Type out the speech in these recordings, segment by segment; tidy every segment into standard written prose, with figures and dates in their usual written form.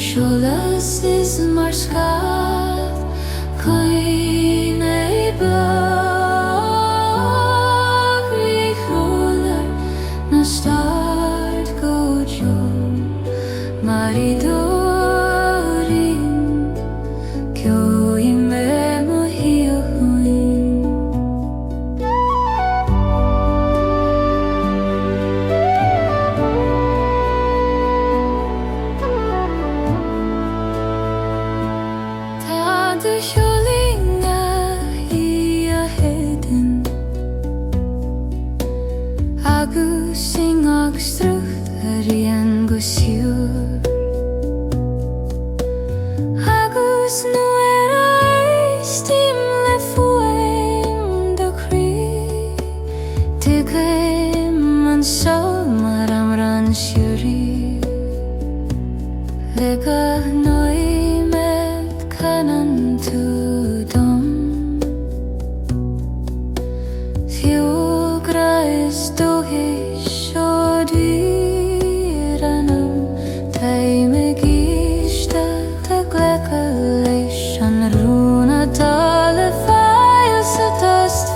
Sholas is mar scaf Coin ei bach Ri chwler na start go jo Maridorin Kyo I me mo hiyoin Agus sing agus trucht rian go siúr Agus nu stim le Fuaim do Croí Tugaim an Ceolmhar am ran siúri Lega noi med an tú dom Fiúgra is dúhis ó dúr Anam Taime gísta tá glecha leis an rúna dála fáil sa tost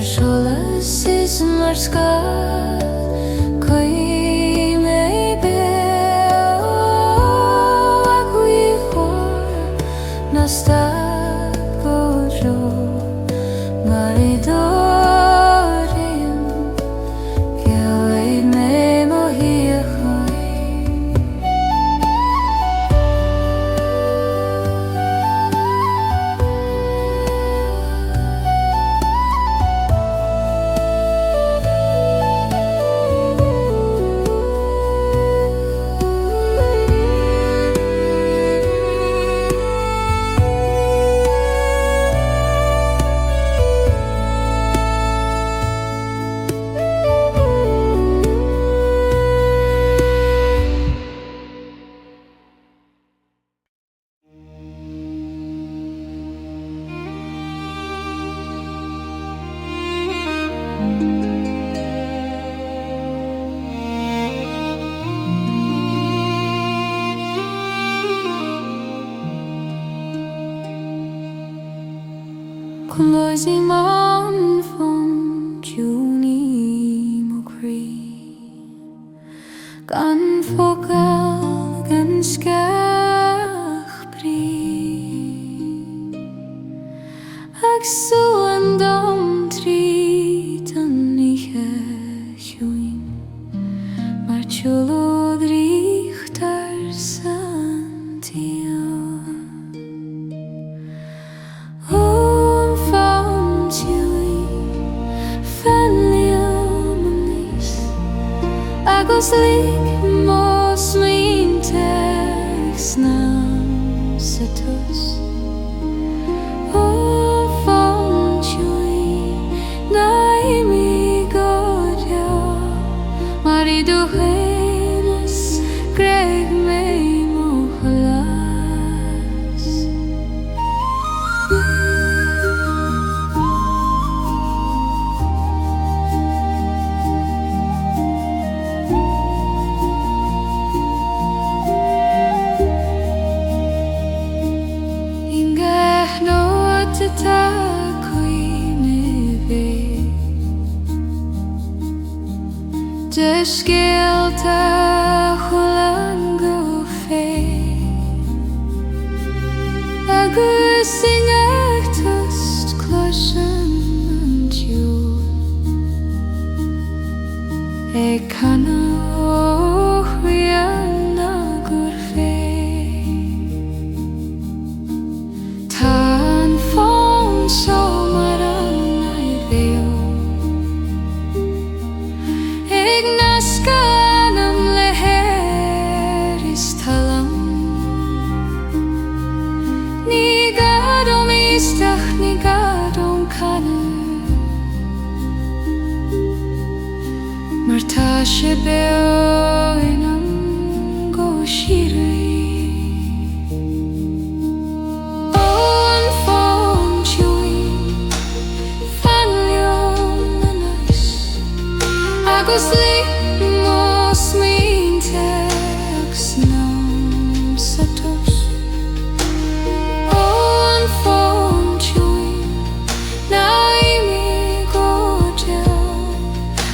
Sholas is mar scar Croí mé be agui chór na stad bodro maridorium Gealaí mé mo Closing man Fonn Ciúin mo Croí Gan focal gan sceach brí Ag suan dom tríd an nithe Ciúin Mar tiúlód ríchtar san tíal Fonn Ciúin Féileacán agus lig mós mínteach snam sa tus Fonn Ciúin nAingeal mar I dúchas greig mé mo cholas Tá cuoine bhé de scéalta chuileán go féin agus singeachtas cloisean an tiúl ag canna ó chuileán agur féin Tá an Fonn Ciúin nAingeal ag nasca Anam le Fairies Talún Ní gadom isteach ní gadom canna mar tá sé beoin an go síre agus lig mós mínteach snam sa tus an Fonn Ciúin nAingeal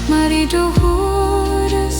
mar I dúchas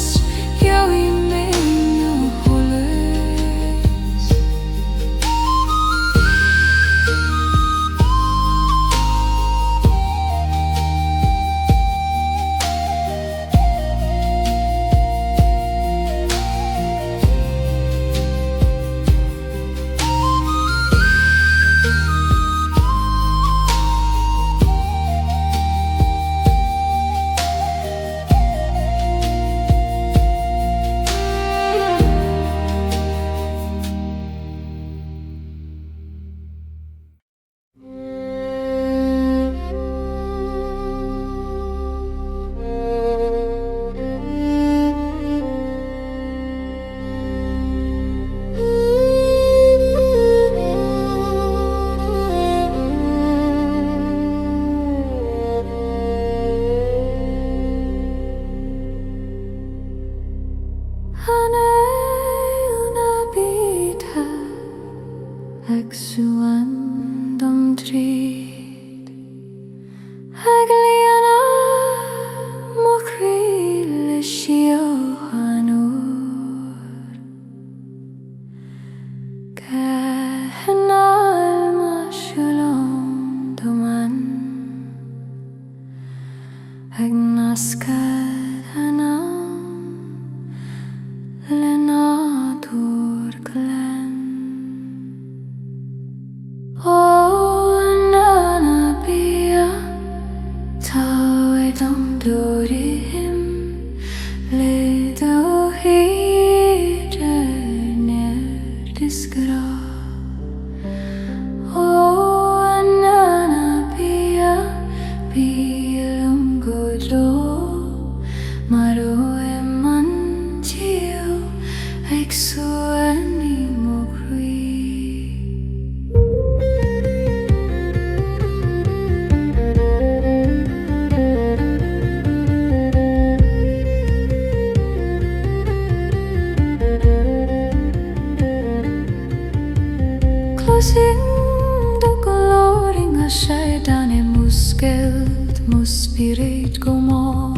spirit go more.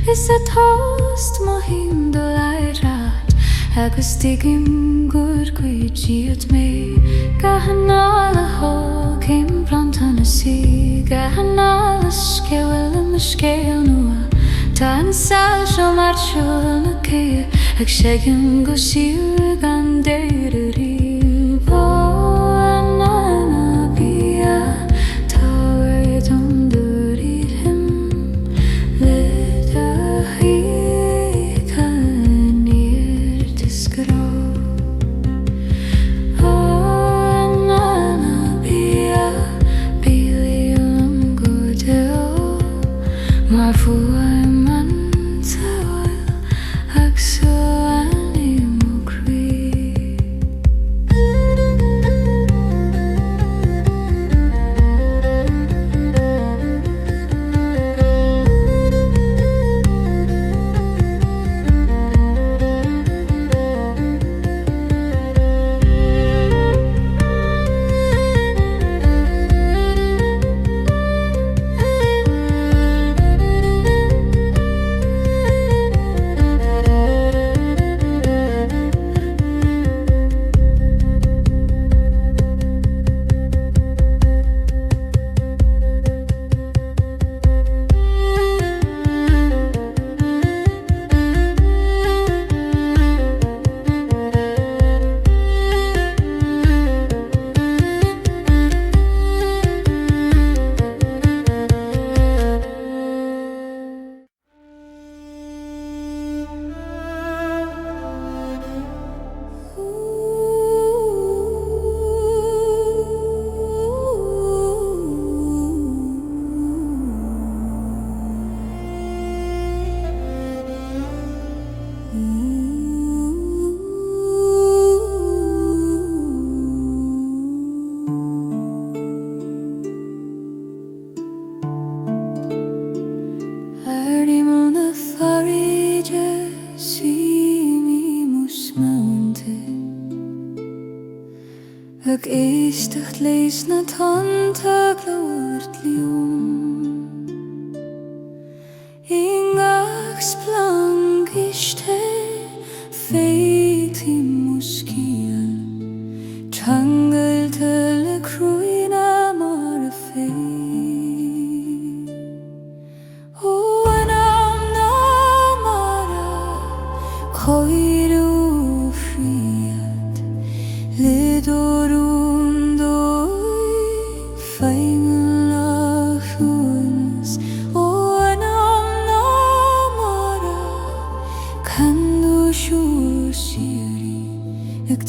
Is a toast mohim de leirat agus digim good gweid me gahanal a ho came plantan a sea gahanal a Ceol am a Ceol nua tan sal Sholas na ke ag segin go Síocháin deiri Fuaim Ceol agus Ag éistecht leis na tanta glóirt liom Ingach splang iste féiti muscial Trangalte le Croí na mar a fé O Anam na mara choirú friad Lidorú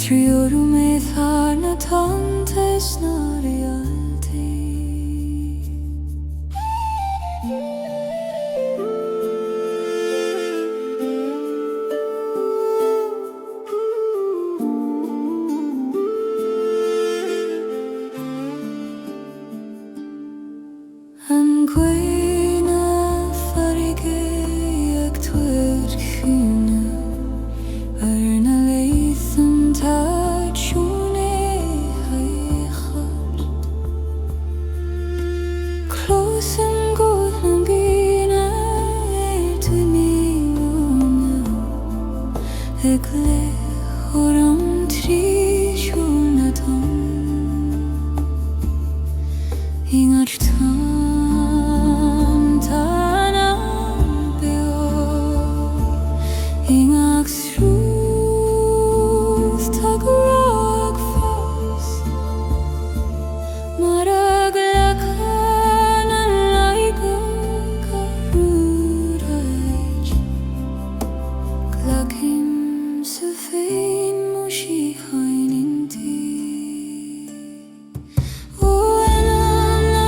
Triúr me thar na tantas na reality An gwaina farige ag tuair chuna Arna leitham Talún haichart Close and Guth and Beatha to me ag le oram trí siúna tom Ingar tam tanam beo Ingach srúth tagurag fos Marag lacan an laiga garúraid Glacim sa féin mo Síocháin inti O Anam na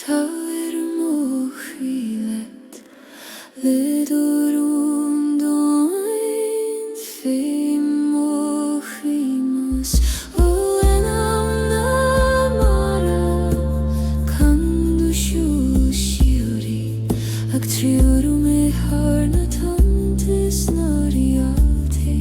Tair mochilet Lidorum doin Fe mochimus O Anam namara Kandu shiuri Ag triurum e harna tantis nariate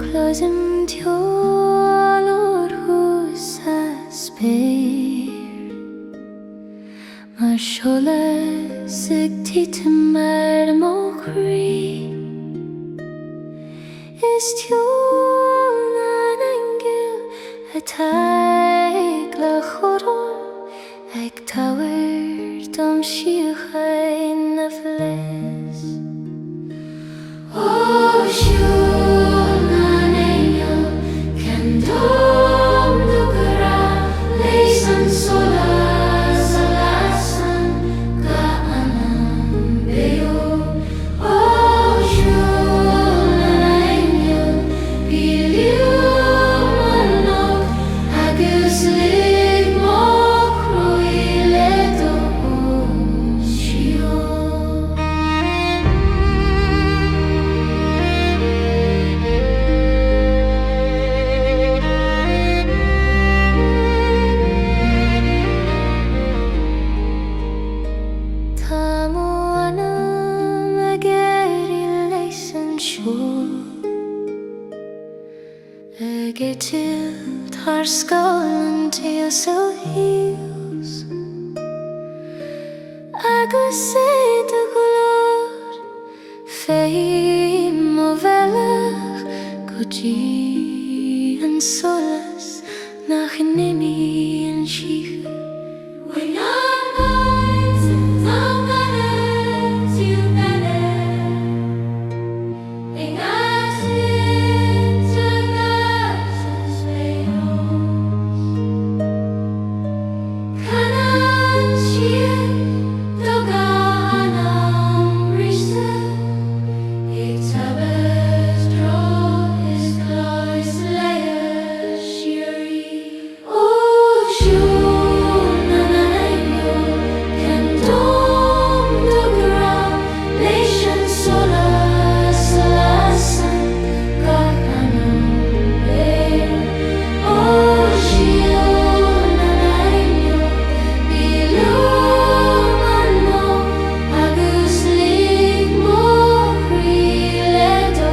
Closing tiol o'r hws a spyr Mae'r Sholas ag titymar mo Croí Is tiol nAingeal a taig la choron Ag tawer dom Síocháin a fles O siol nAingeal can dom dugara Leisan solas alasan ga Anam beo O siol nAingeal bilium anok agus lig mo Croí ledo o siol Tamu Anam ag Éire leisan siol Ag til tar skálan til so heels Agus de glor Féim o velach Gudi an solas nach nimi an Síthe When our nights don't matter to better Ing as into God's veils Canan Ciúin doga Anam risa Ig tabas dro is glois leia shiuri O siúl nAingeal can dom dugara Leisan solas alasan ga Anam beo O siúl nAingeal bilium anok agus lig mo Croí ledo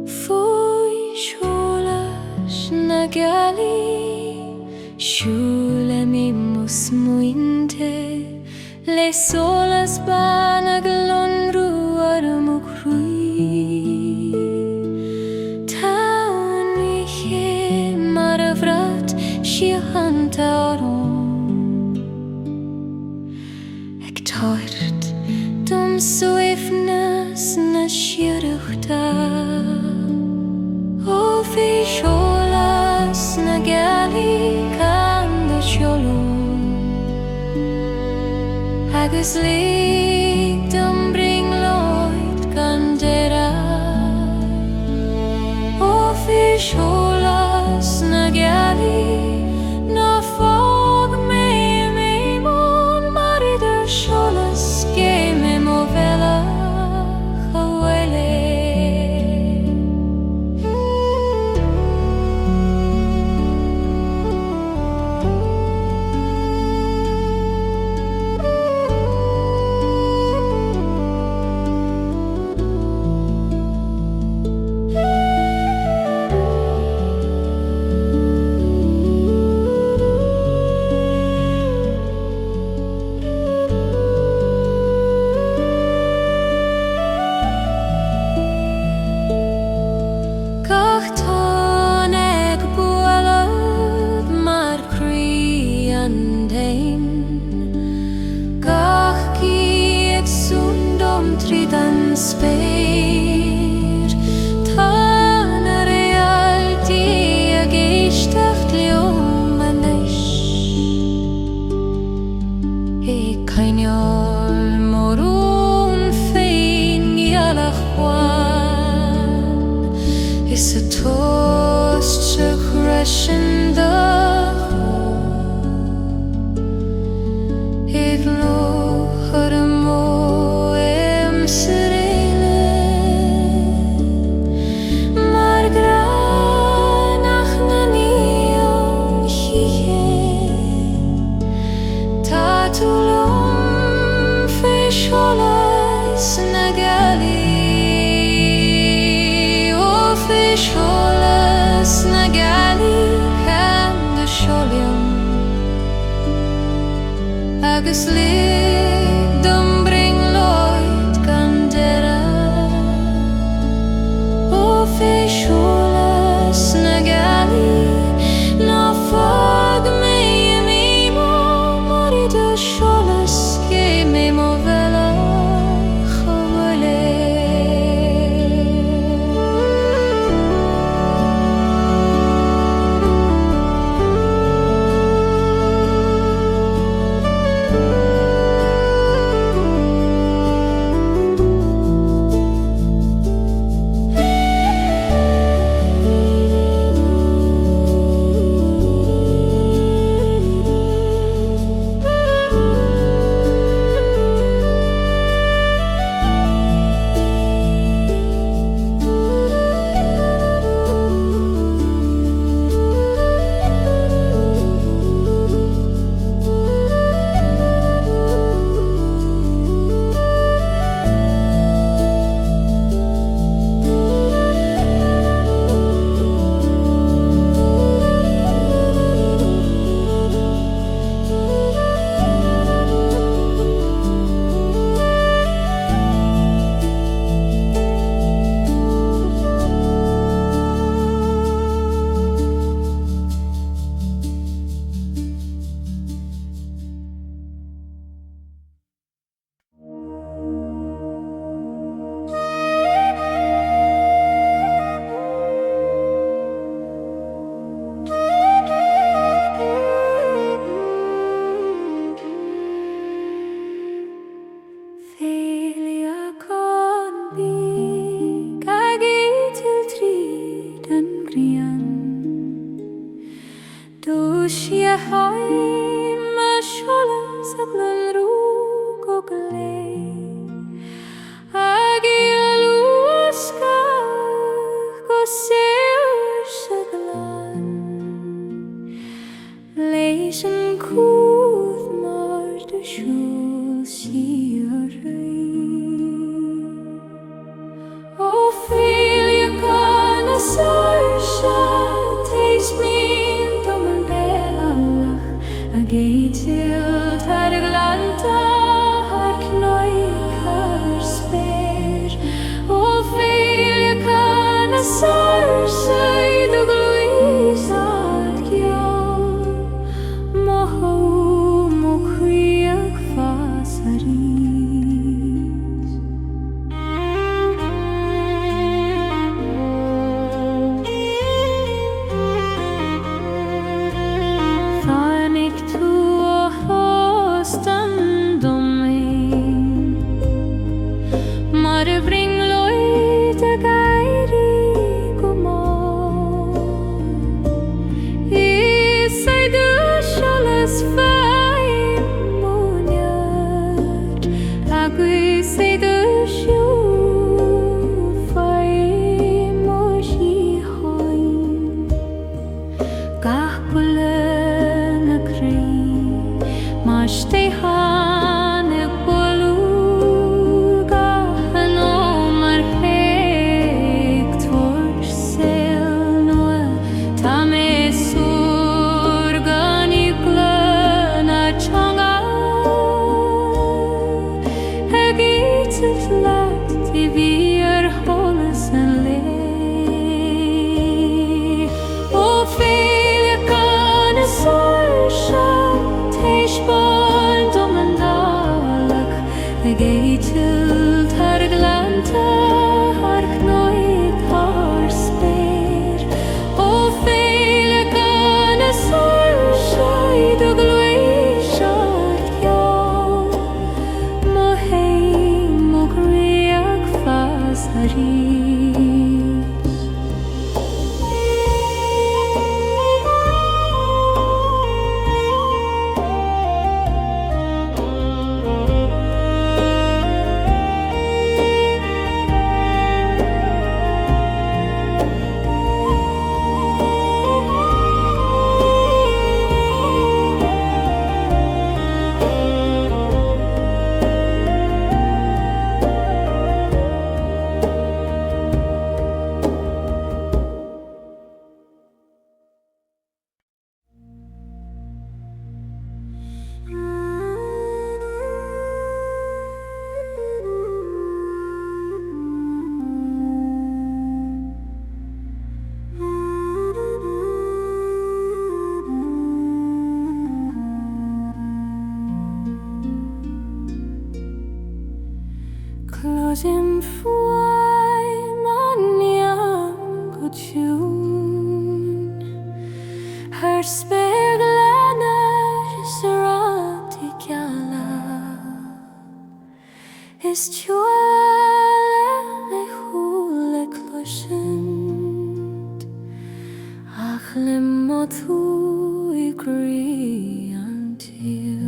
Faoi Sholas na Gealaí Siúlamimus muinte Le solas ban ag lonrú ar mo Croí Talún mar a vrat Síocháin taron agus lígdom bring Lloyd gan deire ó fi Sholas na Gealaí na fág mé món mar idir Sholas gé mé mo bhealach a bhfuile. Agus lígdom bring Lloyd gan deire ó fi Sholas na Gealaí na fág mé món mar idir Sholas gé mé mo bhealach a bhfuile. Síocháin a Sholas a glunrú go glé ag ialúsca go Saoirse glan leis an Guth mar de siúl Síocháin ó Féileacán a Saoirse takes me Gatil tar glanta har knoig har spéir ó Féileacán a Saoirse do glúis ar Ceol agus Fuaim Moonlight agus Síthe Faoi mo Síocháin gach bula na Croí mas hAbhann ag bolú gach Anam ar féach tuair Ceol nua tá mé súr gan nAingeal na nAingeal ag íteach leat I bhí ar Sholas an lé ó Féileacán is Saoirse téis bán dom an dálach ag éitilt ar glanta ar cnoid ar spéir ó Féileacán is Saoirse I do gluais ar Ceol mo héim mo Croí ag fas a rí Closing Fuaim Neamh go tún her speglanna serenity Gealaí is Ceol le húl le cloisiint ach le mo tú I Croí an tíl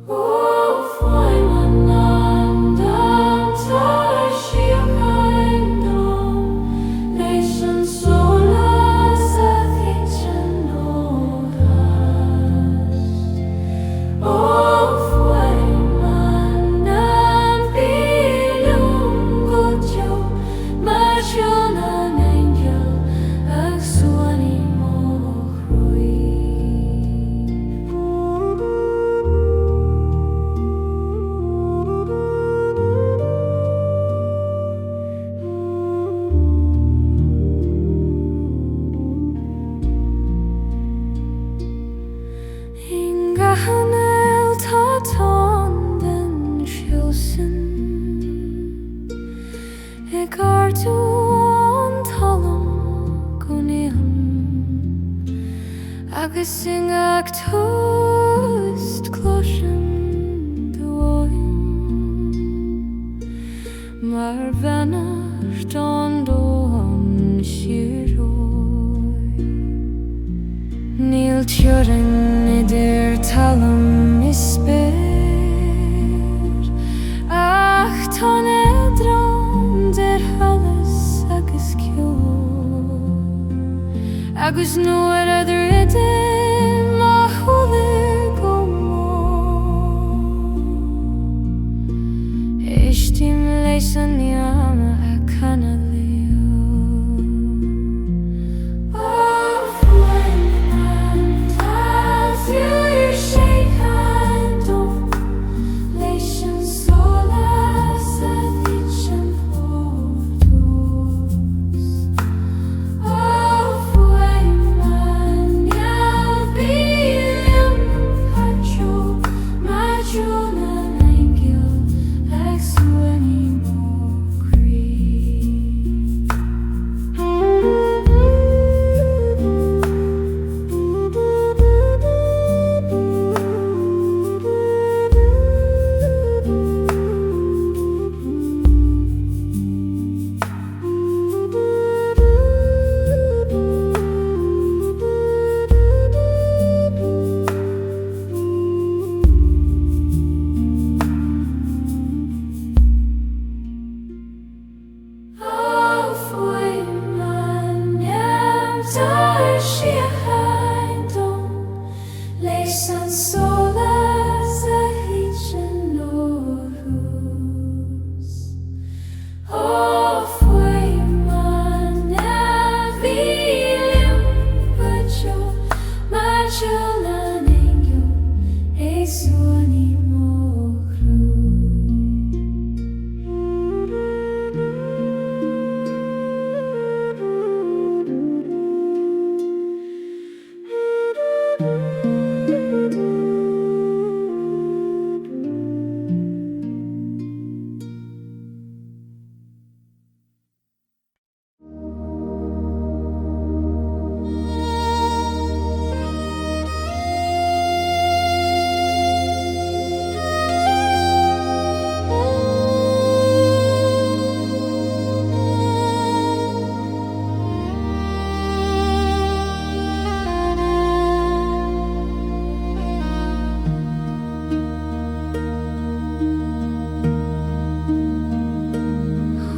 ó Fuaim Anam tá Síocháin leis an Sholas a bhítean óras ó Fuaim Anam bíleún go teo mar seol na nAingeal ag suaimhneas mo Croí Anáil tá tán den siúsin ag ardú an Talún go Neamh agus ag tost cloisian do Fuaim mar bheannacht an dom siúrói níl teorann idir Talún is spéir ach tá nedrán der Sholas agus Ceol agus nuair idir idim a chuair go mór istíim leis an Neamh a canna Yeah.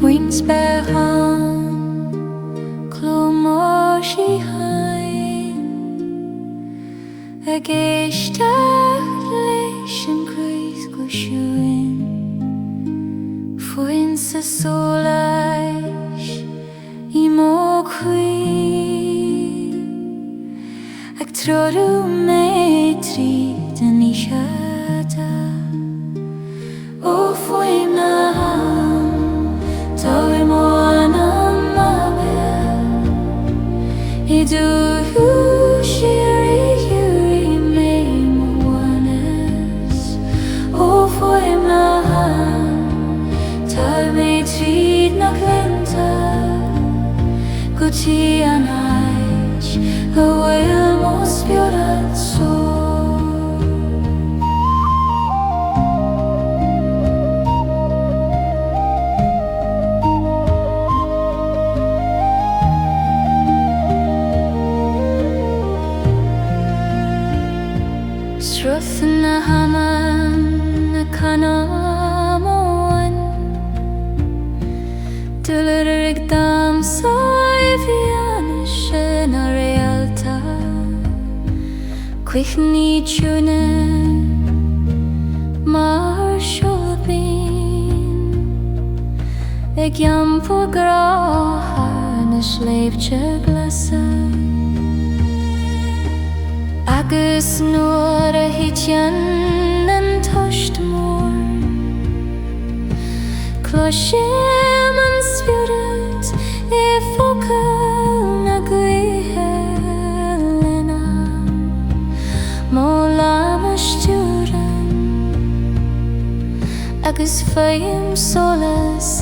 Wings behan, clomar Síocháin, a géisteach leis an Croí go Ciúin, Fonn sa Sholas, I mó Croí, ag troadú mé tríd an Íseata, ó Fuaim Táir mó Anam I dúthú siar I hiúí mé hAbhannas, ó Fuaim táir mé tríd nach lenta, go tí Anáil a bhfuil mó spiorad só. Struth na hAbhann na canamóin, dúlar ag dam saimhneas sin a réalta, cuichní túna mar siolbín, ag jampur grátha na sléibte glasa. Agus nuair a hiteann an toist mór, cloisim an spiorad I focail na gaotha lena, mó lamasteúran, agus Fuaim Solas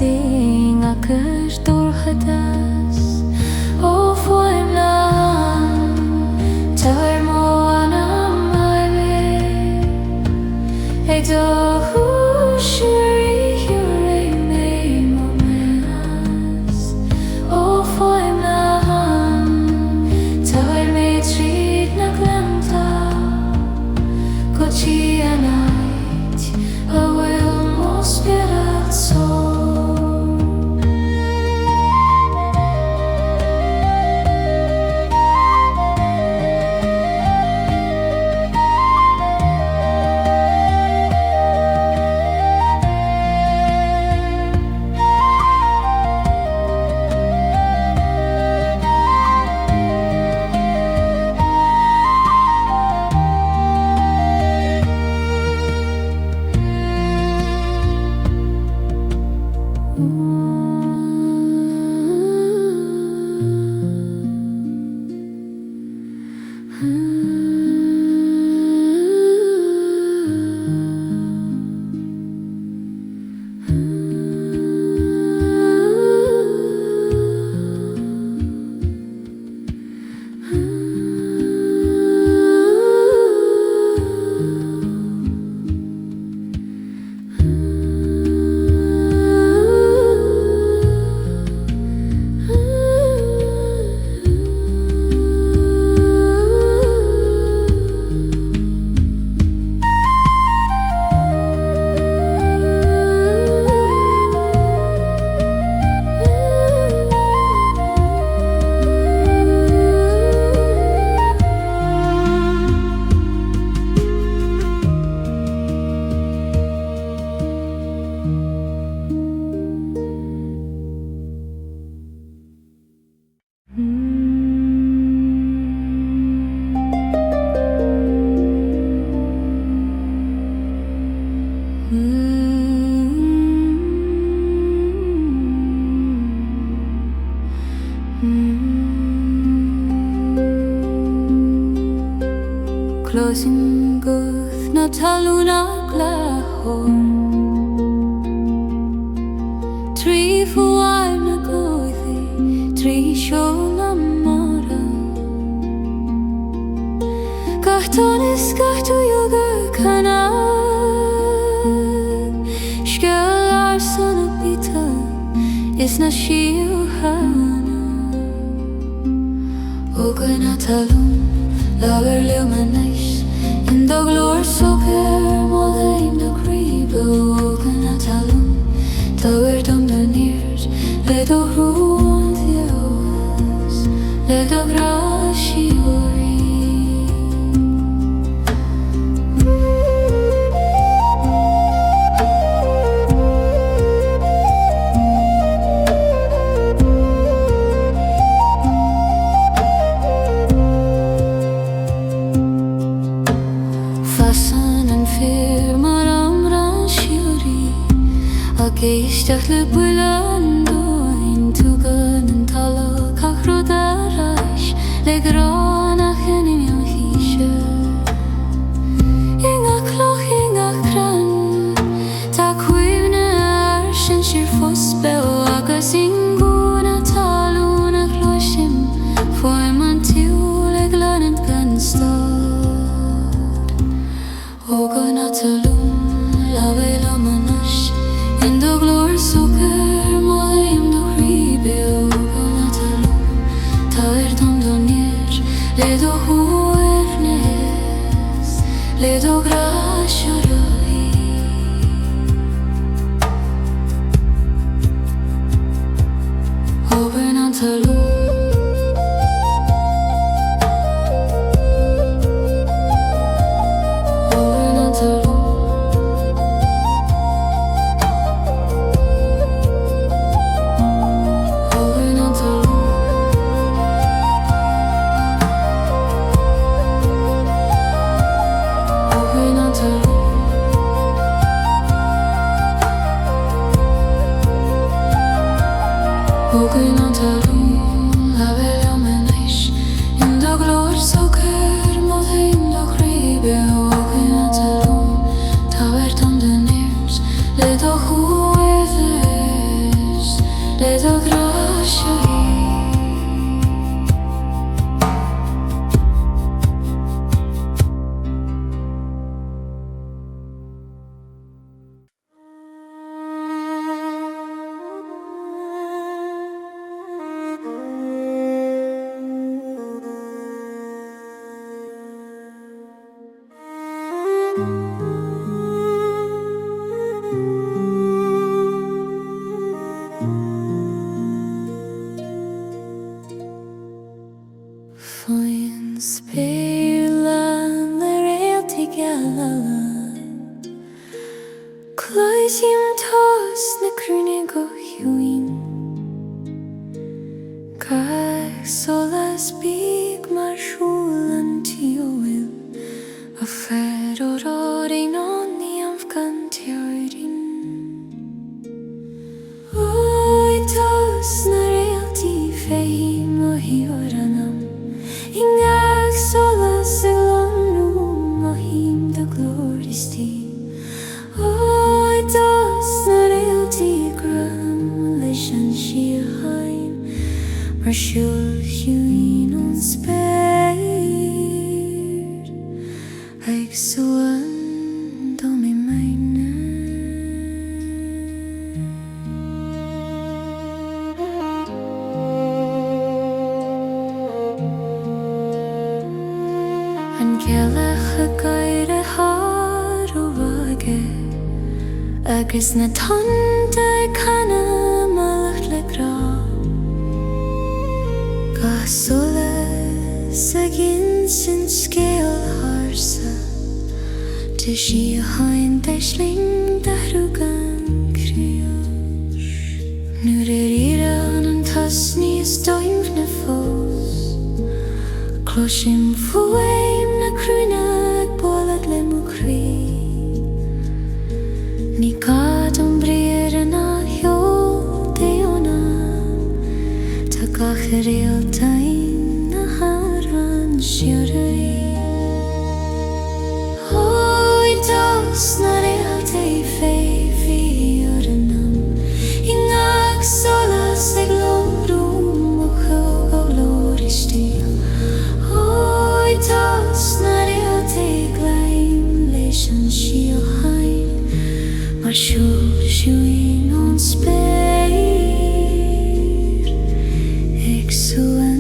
ghachar dúrchadas, ó Fuaim táir mó Anam ag dóthú siar I hiúí mé hAbhannas, ó Fuaim táir mé tríd nach lenta, go tí Anáil a bhfuil mó spiorad só. closing Guth na Talún glahorn Trí Fuaim na Guthi Trí Sholas Gachtonis gachtu yogur Anam Ceol son of Beatha is na Síocháin Oga na Talún Lawer luminous in the glor soker Moonlight the Croí Oga na Talún Tower dum the nears Let the ruin theos Let the grashi Geistach le bulan doin tugan and tala kachrodarash le granach en imion hishe Inga kloch inga kran ta cuivne arshen shir fosbel agus inguna Talún chloshim Fuaim Ciúin le glanent ganstad Oga na Talún la vela manash in the glor soker Moonlight the Croí Oga na Talún Tower dum the nears Let the suaimhneas Let the grashi Oga na Talún Solas big mar shulan Ceol a fer roring on Neamh gan teorin Oi tos na realty Féim o Anam Ingag solas ilonu mohim the gloristi Oi tos na realty gram leishan Síocháin Mar Ciúin on spéir ag suan dom I meine An gealach a gaire har o vage agus na tanda canna malach le gra Solas against in Ceolmhar to Síocháin deisling dahrúgan crios Nuair iran an tasníos doimhne fós Cloisim Fuaim na crúna ag bolad le mo Croí Ní gad an bríir an nAingeal déona Tá gach réaltain na hAbhann siúraí tos na realte fi or Anam Ingag solas ag lomrum och hug och lori stil Oi tos na realte gleim leishan Síocháin Mar Fonn Ciúin on speir ag suaimhneas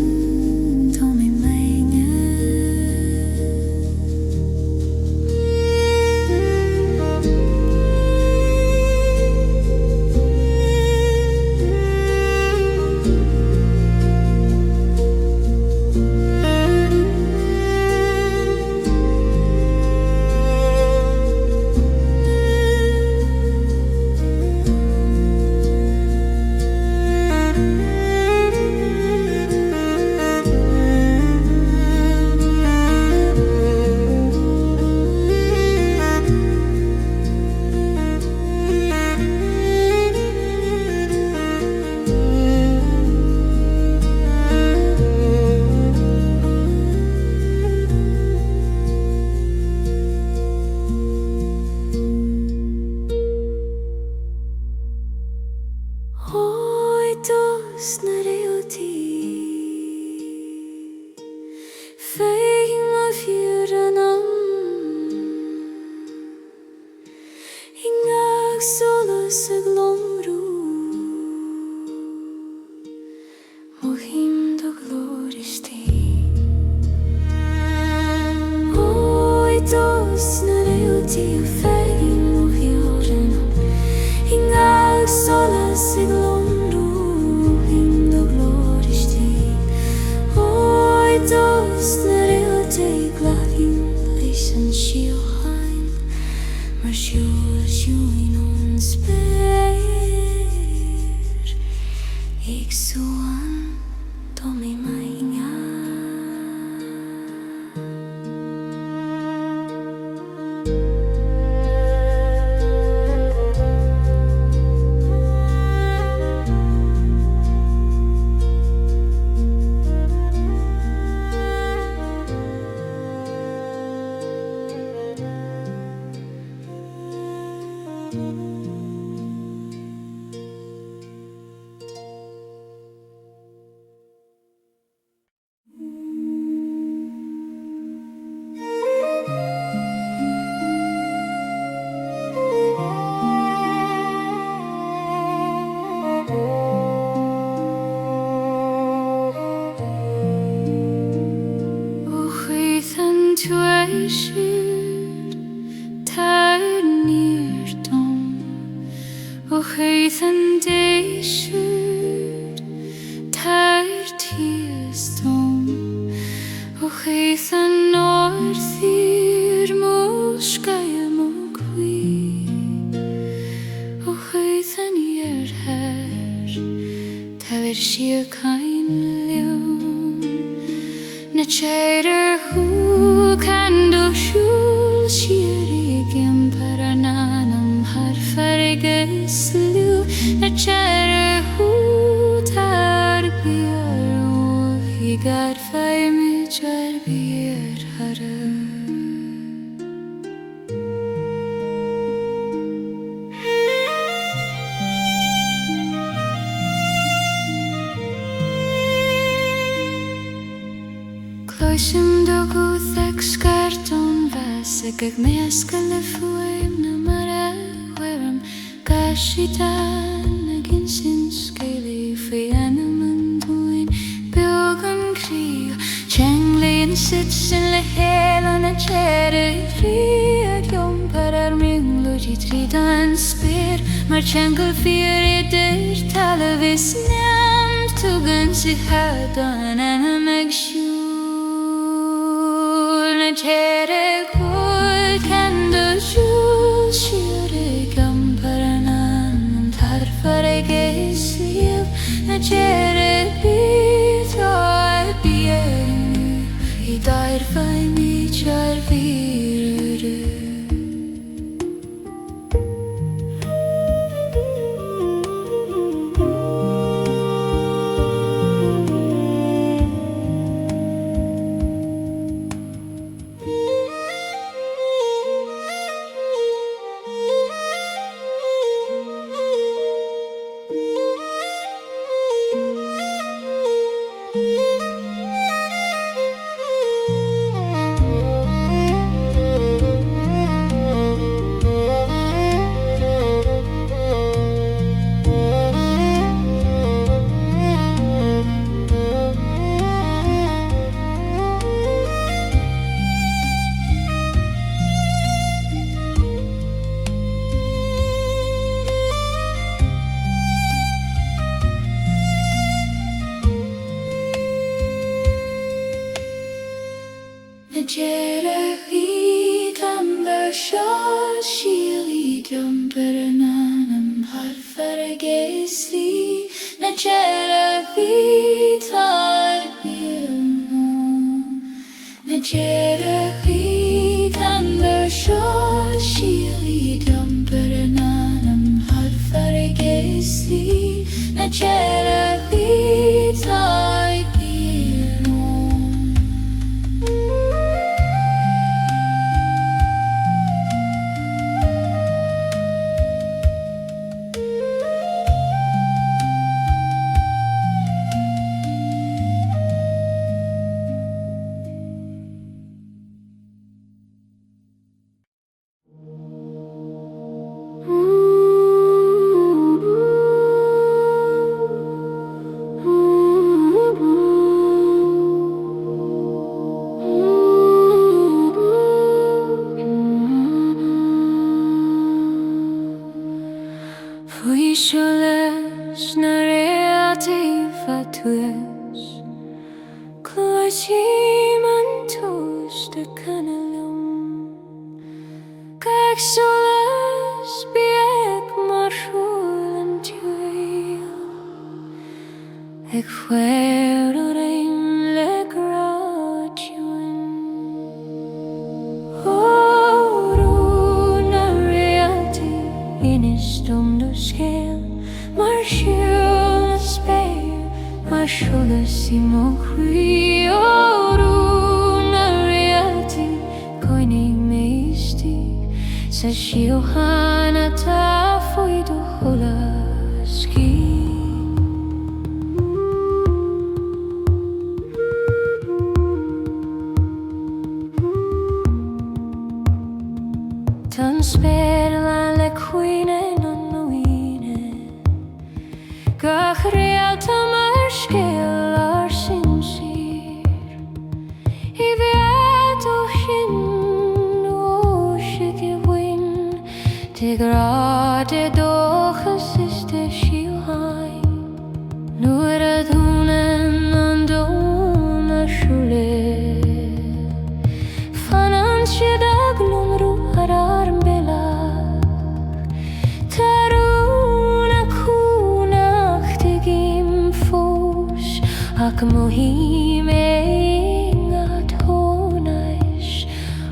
Síocháin liom na teidir hu can do siúl siar par Anam har agus liú na teidir hu tar biar I gar Faim jar biar hara Cloisim do Guth ag scartón bheasach ag meascail le Fuaim na mar ahhuirim Gaisíteán ag sin scéalaí faoi Anam an dúin beag an crío Teanglaíonn sit sin le héal na teidir frí ag Ceolmhar mionglóidí tríd an spéir mar teangail fiar idir talabhas Neamh tugann sa hAbhann Anam ag siúil Teidir gúil can do siúil siar par Anam tarfar agus liamh na teidir Beatha biar I dair Faim jar vír Jealous amber shawl sheely jumper Anam hot for a gasly na jealous na jealous amber shawl sheely jumper Anam hot for a gasly na jealous Faoi Sholas na réaltaí fatuas Cloisím an tos de canalum Cag Sholas biag marshul an tuil Ag chwer o'r ein le graduan Orw na reality inistum do scale Mar Sholas beir Mar Sholas I mo chwi Orw na reality Coinig meisti Sa Síocháin a ta Faoi do Sholas Tan sperla le cuine non noine Gach realta mar scéal ar sincere I bhead o chin o siige win De grade dochas is de Síocháin Nuair a dúnan an dóna siúle Fanan siad ag lumrú ar arm belach Tarún a cúnach de gim fós Ac mohím at hónais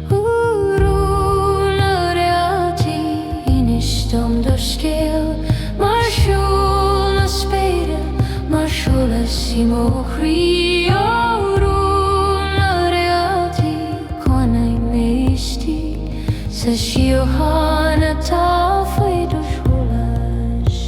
Úrún a reality inistum do scéal Mar Sholas beire Mar Sholas I mo chrí Úrún a reality Conaig meisti Sa Síocháin a ta Faoi do Sholas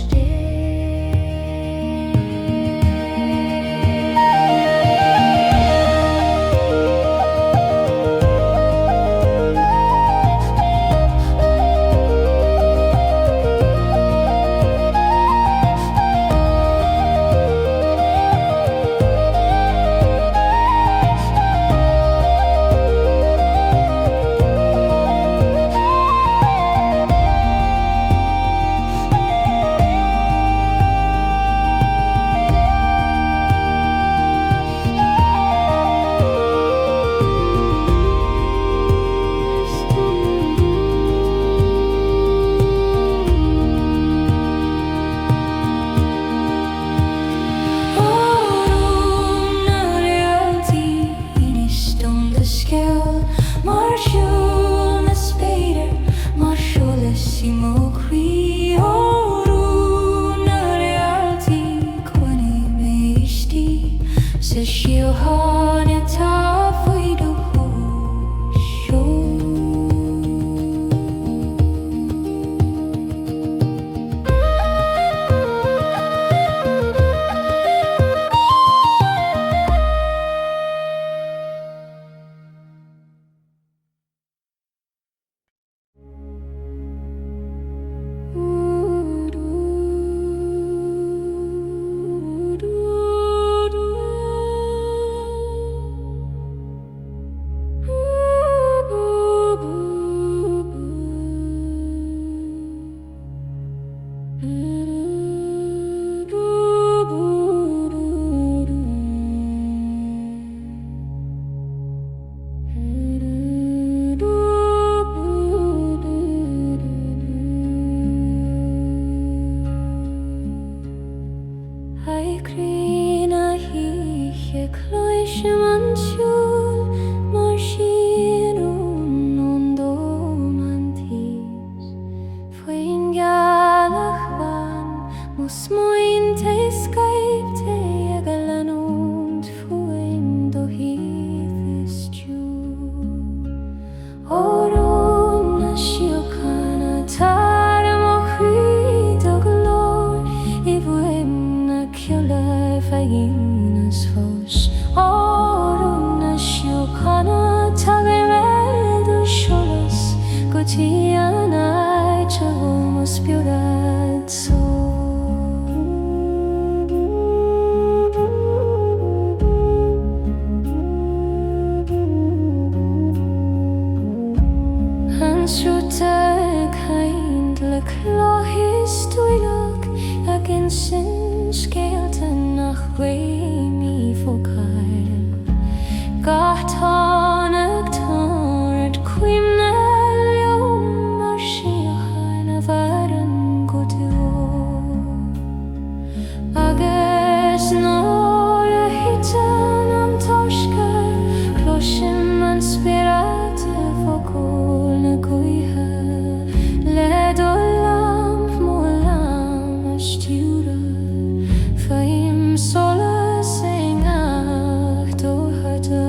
gin sin scéalta nach raimí fócail Gátánach táirt cuimhne leom mar Síocháin a bhaireann Guth agus nóir a hitan an tosca cloisim an spirata fócól na Guithe le dul mólam a stiúra Fuaim Solas ach dóchata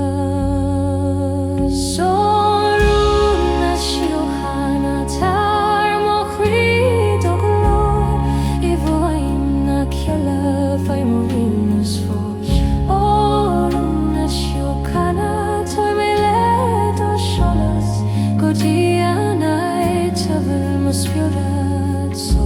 Sorún na Síocháin a tar mo chríd ó glór I Fuaim na Ceol Faoi Moonlight fós Orún na Síocháin a tar mé le do Sholas Guth Anáil hAbhann mo spiorad so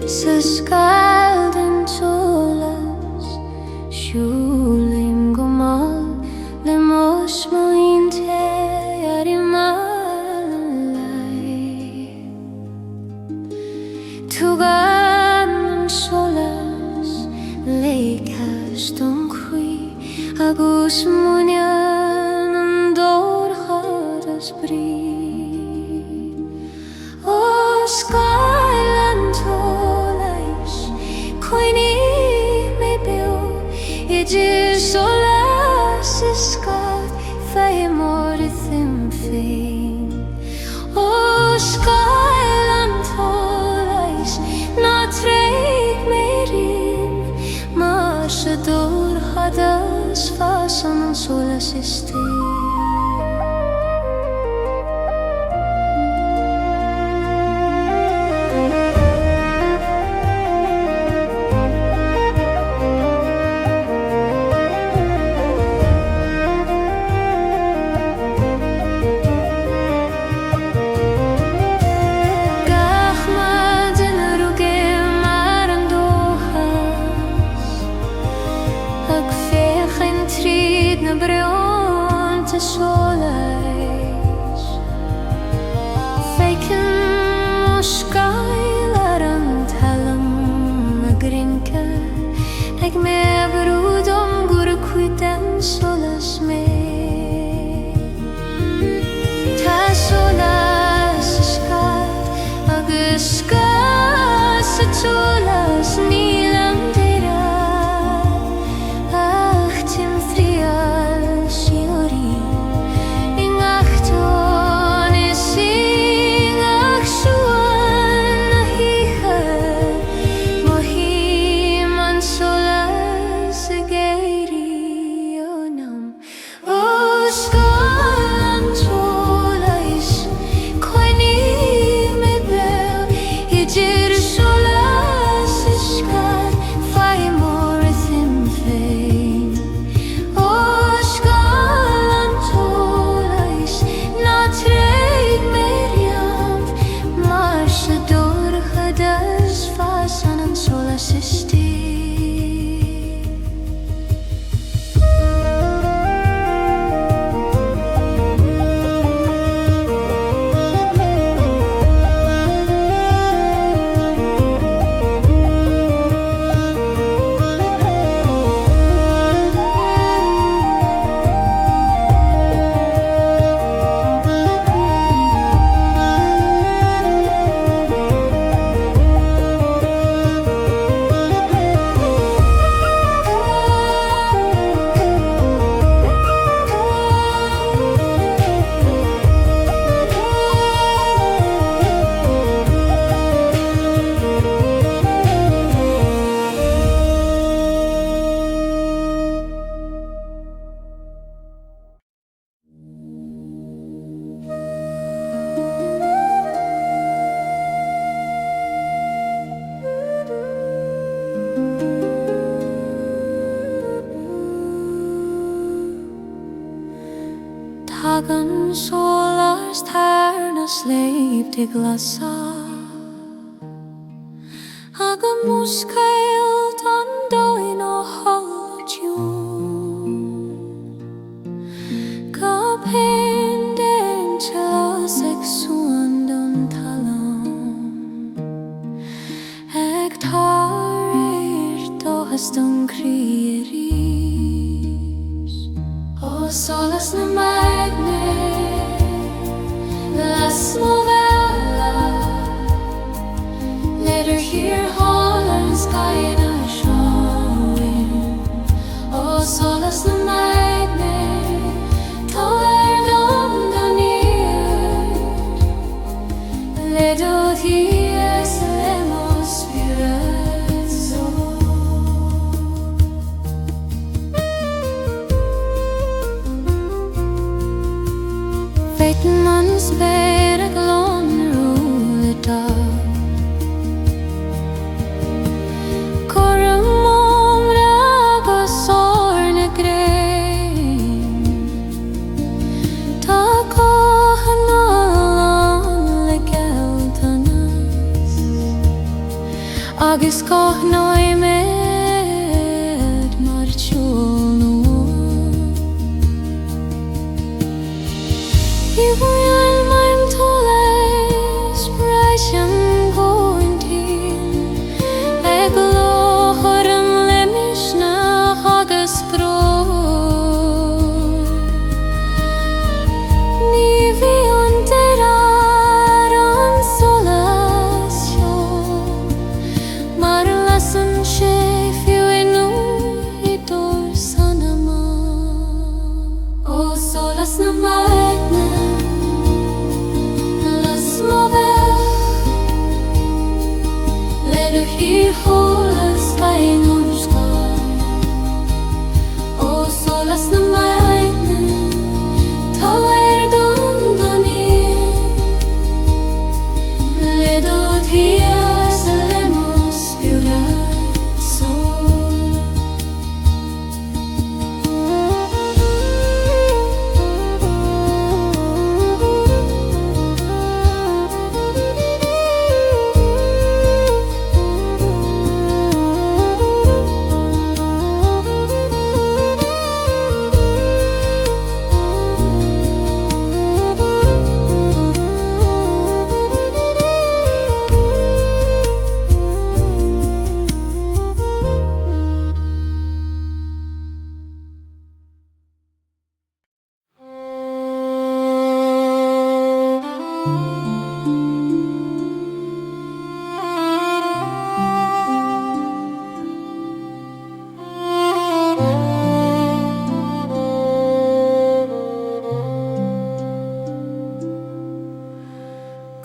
Sa scaldin Sholas siúlim go mal le mos muinte ar I Moonlight Tugan an Sholas le cast an Croí agus muinean an dórchadas brí O scail an tólais Coinní mé beo Idir Solas is scad Faoi mór I thim féin O scail an tólais Na tréig mé rin Mar sa dórchadas Fasan an Solas is té Sholas Feiceann mo scail ar an talam a grinca Ag mé brúdom gur cuid an Solas mé Tá Solas a scad agus scad sa Solas níl an deire ach tim frial siúrí Solas a géirí ó ná Hagan Sholas tarnas leibte glasa Hagan muskail dan doin o holtjún Kapenden tlas ek suandon Talún Ek tarir dohaston krieris O solas na magne las movella Let her hear Holland's sky in a showing O solas na magne Toler dom da near Let out hies lemos spirit soul Feiten mans bere glon rule dag Korum omrag og sorne grein Ta kohan alle geltanas Agus kohnoi med marchulnu Iwan maim toles Brashan gointin Eglohorum lemishna hagas bro Nivi unteraran solas yo Marlasan shefiu enu idor sanama O solas na magna Las movel Let her hear Holland's sky in our sky O solas na magna Toler dom da near Let out hies lemos spirit soul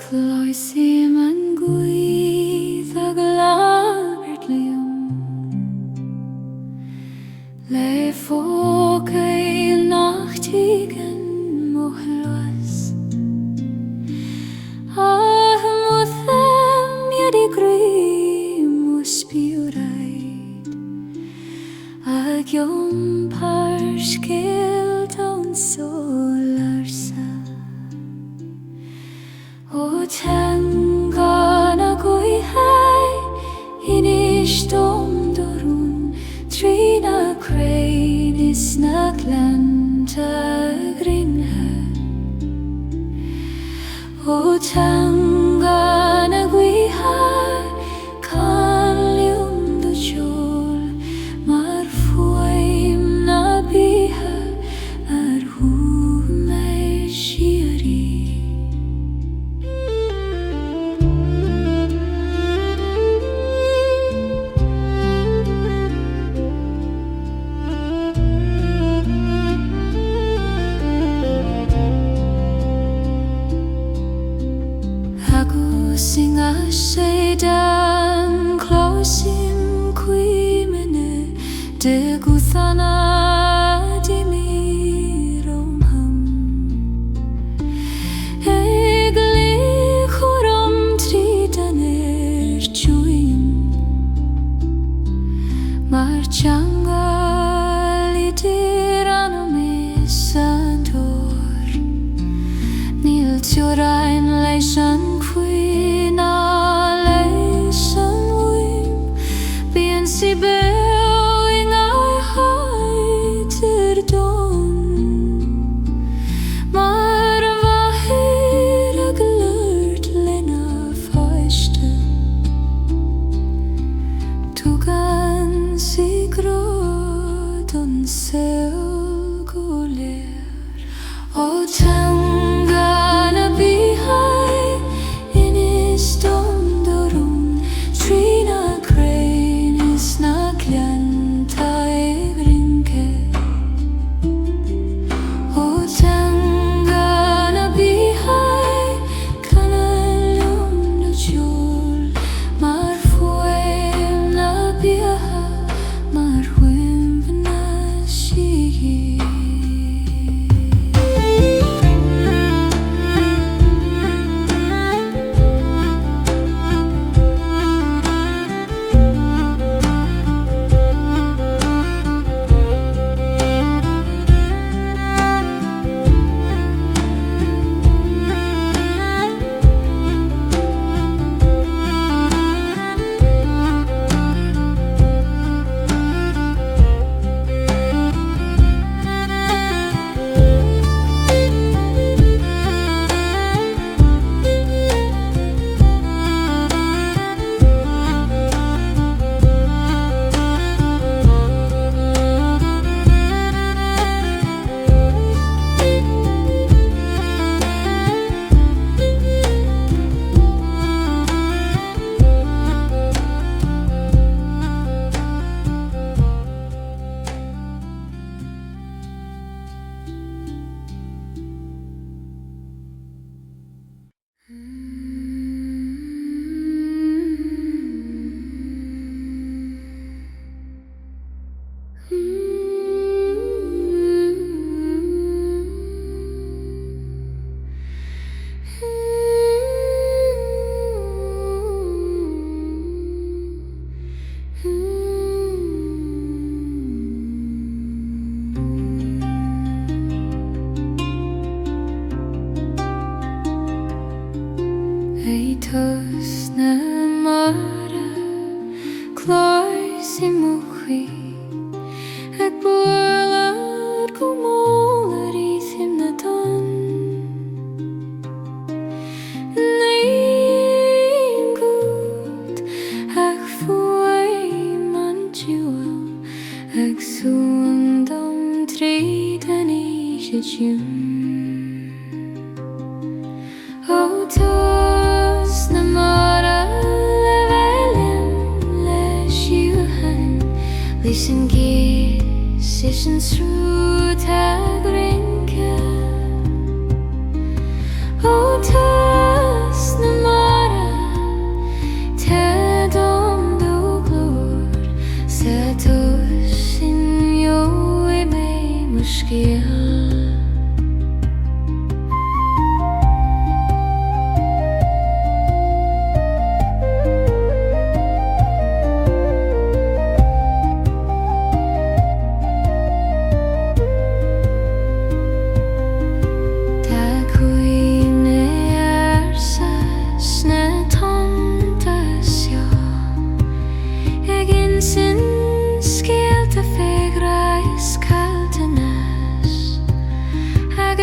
Cloisim an Guth ag labert liom Le focail nachtigen mohlos Muthem yedi grim uspiuraid Ag yom parskilt on solarsa O tangana goi hai inishtom dorun Trina crane is naglanta grinha O tangana goi hai kalium do chol Mar Fuaim na Beatha ar hu mai shiari Sing a shaidan closim quimene de Guthana di mirom ham Egli chorom tridaner chuin Mar changal itir Anam santor si being I hide to dawn. Maar vahir a glurt lena feiste. Tugan si grod on Ceol goler. O tangana bihai in his dondorum. Trina crane is na clienta brinke. O tangana bihai canalum no jul. Mar Fuaim na Beatha, mar suaimhneas Síthe. Eitos na mara, clói si mochi, ag bwylad gwmol ar eithim na don. Na'ingeal ag Fuaim nAingeal, ag suandam tríd an nAingeal. O tos na mara levelim le Sholas. Listen gees, listen through tag rinke. O tos na mara te dom do glor. Se tos in yo e me mushkiel.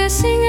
Sing